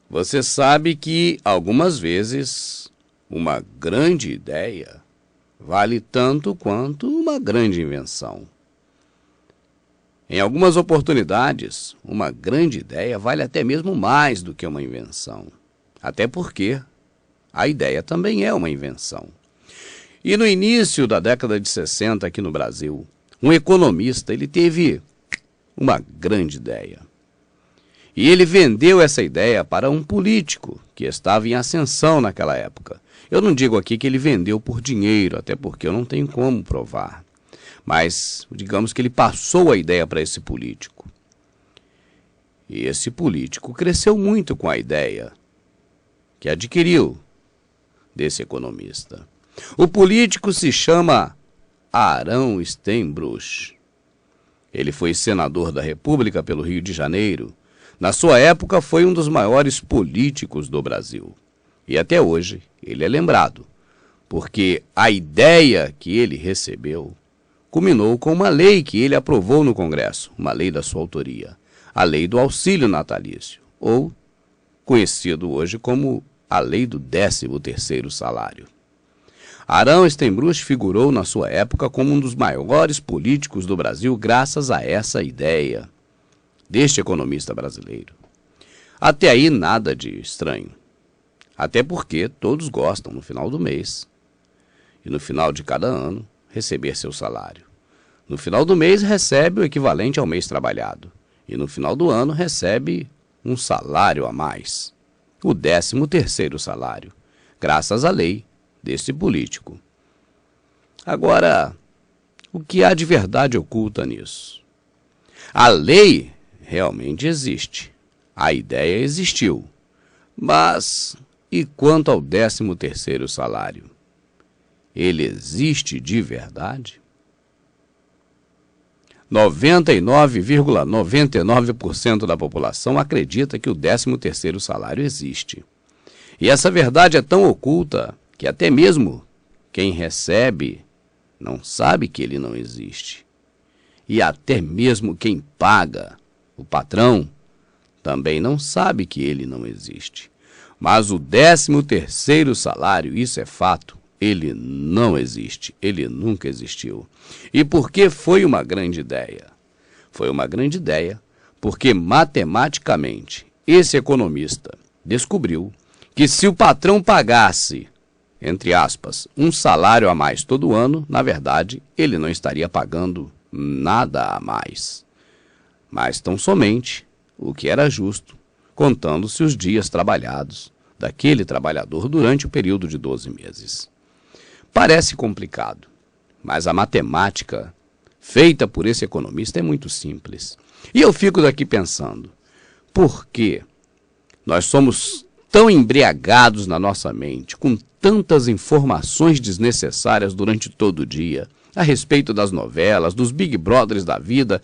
Você sabe que, algumas vezes, uma grande ideia vale tanto quanto uma grande invenção. Em algumas oportunidades, uma grande ideia vale até mesmo mais do que uma invenção. Até porque a ideia também é uma invenção. E no início da década de 60 aqui no Brasil, um economista ele teve uma grande ideia. E ele vendeu essa ideia para um político que estava em ascensão naquela época. Eu não digo aqui que ele vendeu por dinheiro, até porque eu não tenho como provar. Mas, digamos que ele passou a ideia para esse político. E esse político cresceu muito com a ideia que adquiriu desse economista. O político se chama Arão Steinbrück. Ele foi senador da República pelo Rio de Janeiro. Na sua época, foi um dos maiores políticos do Brasil. E até hoje, ele é lembrado, porque a ideia que ele recebeu culminou com uma lei que ele aprovou no Congresso, uma lei da sua autoria, a Lei do Auxílio Natalício, ou conhecido hoje como a Lei do 13º Salário. Arão Steinbrück figurou na sua época como um dos maiores políticos do Brasil graças a essa ideia deste economista brasileiro. Até aí nada de estranho. Até porque todos gostam, no final do mês e no final de cada ano, receber seu salário. No final do mês recebe o equivalente ao mês trabalhado. E no final do ano recebe um salário a mais. O 13º salário, graças à lei desse político. Agora, o que há de verdade oculta nisso? A lei realmente existe. A ideia existiu. Mas, e quanto ao 13º salário? Ele existe de verdade? 99,99% da população acredita que o 13º salário existe. E essa verdade é tão oculta que até mesmo quem recebe não sabe que ele não existe. E até mesmo quem paga, o patrão, também não sabe que ele não existe. Mas o 13º salário, isso é fato, ele não existe, ele nunca existiu. E por que foi uma grande ideia? Foi uma grande ideia porque matematicamente esse economista descobriu que se o patrão pagasse, entre aspas, um salário a mais todo ano, na verdade, ele não estaria pagando nada a mais, mas tão somente o que era justo, contando-se os dias trabalhados daquele trabalhador durante o período de 12 meses. Parece complicado, mas a matemática feita por esse economista é muito simples. E eu fico daqui pensando, por que nós somos tão embriagados na nossa mente, com tantas informações desnecessárias durante todo o dia, a respeito das novelas, dos Big Brothers da vida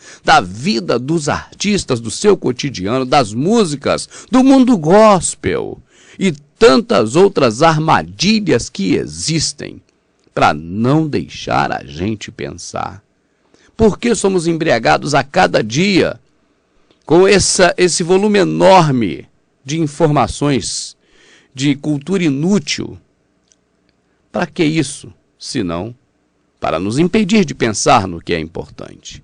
dos artistas, do seu cotidiano, das músicas, do mundo gospel e tantas outras armadilhas que existem para não deixar a gente pensar. Por que somos embriagados a cada dia com esse volume enorme de informações, de cultura inútil? Para que isso, senão para nos impedir de pensar no que é importante?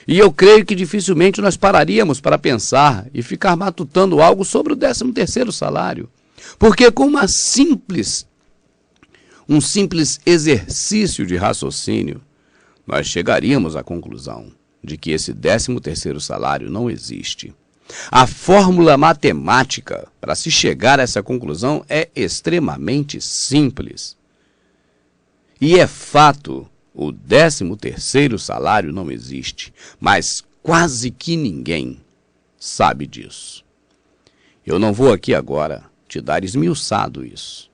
E eu creio que dificilmente nós pararíamos para pensar e ficar matutando algo sobre o 13º salário. Porque com um simples exercício de raciocínio, nós chegaríamos à conclusão de que esse 13º salário não existe. A fórmula matemática para se chegar a essa conclusão é extremamente simples. E é fato, o 13º salário não existe, mas quase que ninguém sabe disso. Eu não vou aqui agora te dar esmiuçado isso.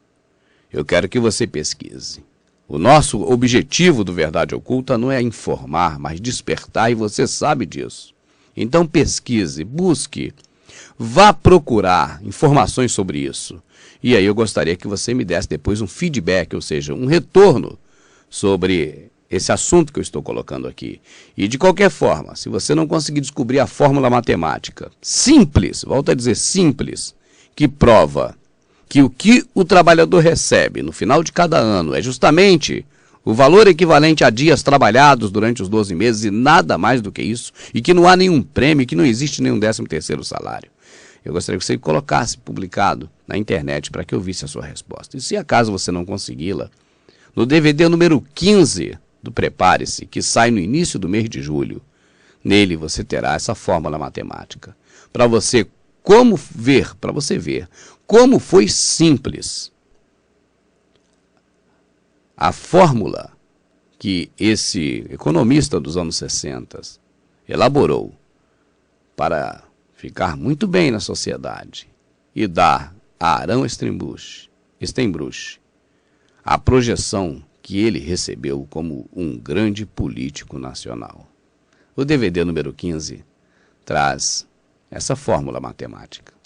Eu quero que você pesquise. O nosso objetivo do Verdade Oculta não é informar, mas despertar, e você sabe disso. Então pesquise, busque, vá procurar informações sobre isso. E aí eu gostaria que você me desse depois um feedback, ou seja, um retorno sobre esse assunto que eu estou colocando aqui. E de qualquer forma, se você não conseguir descobrir a fórmula matemática simples, volto a dizer simples, que prova que o trabalhador recebe no final de cada ano é justamente o valor equivalente a dias trabalhados durante os 12 meses e nada mais do que isso, e que não há nenhum prêmio, que não existe nenhum 13º salário. Eu gostaria que você colocasse publicado na internet para que eu visse a sua resposta. E se acaso você não consegui-la, no DVD número 15 do Prepare-se, que sai no início do mês de julho, nele você terá essa fórmula matemática. Para você ver como foi simples a fórmula que esse economista dos anos 60 elaborou para ficar muito bem na sociedade e dar a Arão Steinbruch a projeção que ele recebeu como um grande político nacional. O DVD número 15 traz essa fórmula matemática.